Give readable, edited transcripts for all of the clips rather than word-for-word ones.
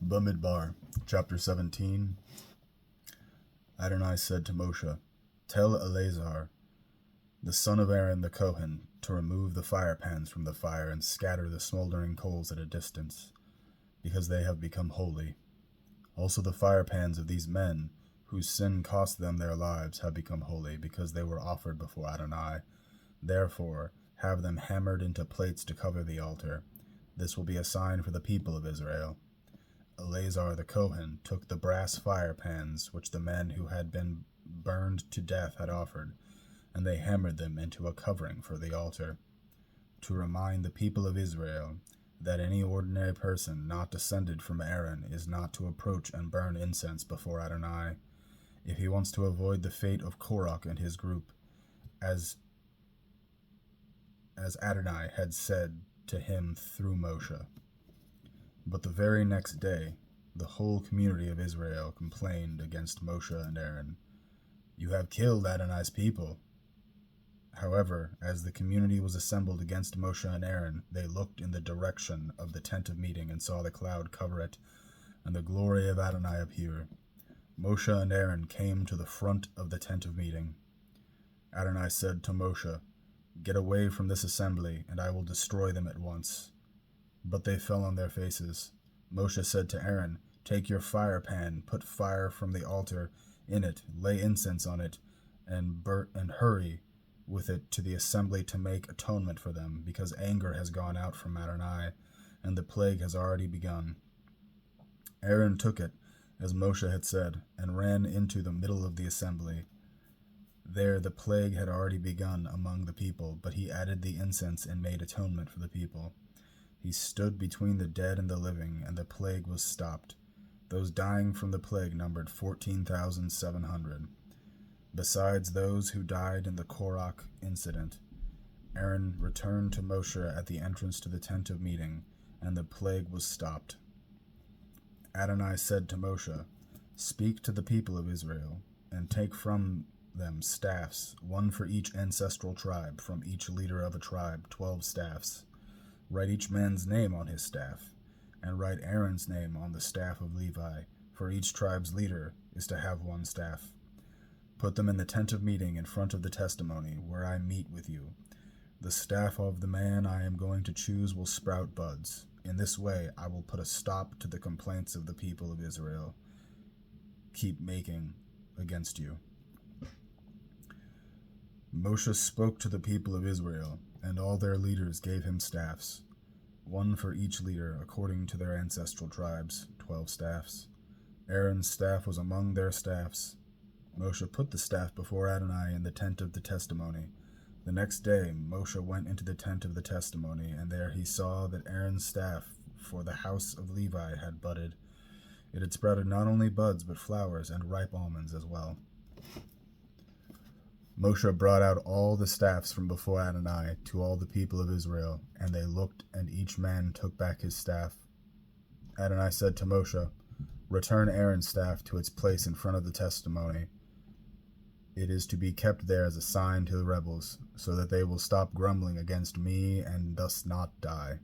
Bamidbar, chapter 17. Adonai said to Moshe, "Tell Eleazar, the son of Aaron the cohen, to remove the fire pans from the fire and scatter the smoldering coals at a distance, because they have become holy. Also the fire pans of these men, whose sin cost them their lives, have become holy, because they were offered before Adonai. Therefore, have them hammered into plates to cover the altar. This will be a sign for the people of Israel." Eleazar the cohen took the brass fire pans which the men who had been burned to death had offered, and they hammered them into a covering for the altar, to remind the people of Israel that any ordinary person not descended from Aaron is not to approach and burn incense before Adonai, if he wants to avoid the fate of Korach and his group, as Adonai had said to him through Moshe. But the very next day, the whole community of Israel complained against Moshe and Aaron. "You have killed Adonai's people." However, as the community was assembled against Moshe and Aaron, they looked in the direction of the tent of meeting and saw the cloud cover it, and the glory of Adonai appear. Moshe and Aaron came to the front of the tent of meeting. Adonai said to Moshe, "Get away from this assembly, and I will destroy them at once." But they fell on their faces. Moshe said to Aaron, "Take your fire pan, put fire from the altar in it, lay incense on it, and hurry with it to the assembly to make atonement for them, because anger has gone out from Adonai, and the plague has already begun." Aaron took it, as Moshe had said, and ran into the middle of the assembly. There the plague had already begun among the people, but he added the incense and made atonement for the people. He stood between the dead and the living, and the plague was stopped. Those dying from the plague numbered 14,700. Besides those who died in the Korach incident, Aaron returned to Moshe at the entrance to the tent of meeting, and the plague was stopped. Adonai said to Moshe, "Speak to the people of Israel, and take from them staffs, one for each ancestral tribe, from each leader of a tribe, 12 staffs. Write each man's name on his staff, and write Aaron's name on the staff of Levi, for each tribe's leader is to have one staff. Put them in the tent of meeting in front of the testimony, where I meet with you. The staff of the man I am going to choose will sprout buds. In this way I will put a stop to the complaints of the people of Israel keep making against you." Moshe spoke to the people of Israel, and all their leaders gave him staffs, one for each leader according to their ancestral tribes, 12 staffs. Aaron's staff was among their staffs. Moshe put the staff before Adonai in the tent of the testimony. The next day Moshe went into the tent of the testimony, and there he saw that Aaron's staff for the house of Levi had budded. It had sprouted not only buds, but flowers and ripe almonds as well. Moshe brought out all the staffs from before Adonai to all the people of Israel, and they looked, and each man took back his staff. Adonai said to Moshe, "Return Aaron's staff to its place in front of the testimony. It is to be kept there as a sign to the rebels, so that they will stop grumbling against me and thus not die."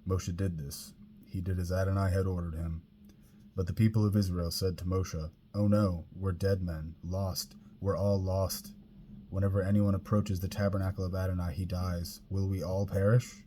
Moshe did this. He did as Adonai had ordered him. But the people of Israel said to Moshe, "Oh no, we're dead men, lost. We're all lost. Whenever anyone approaches the tabernacle of Adonai, he dies. Will we all perish?"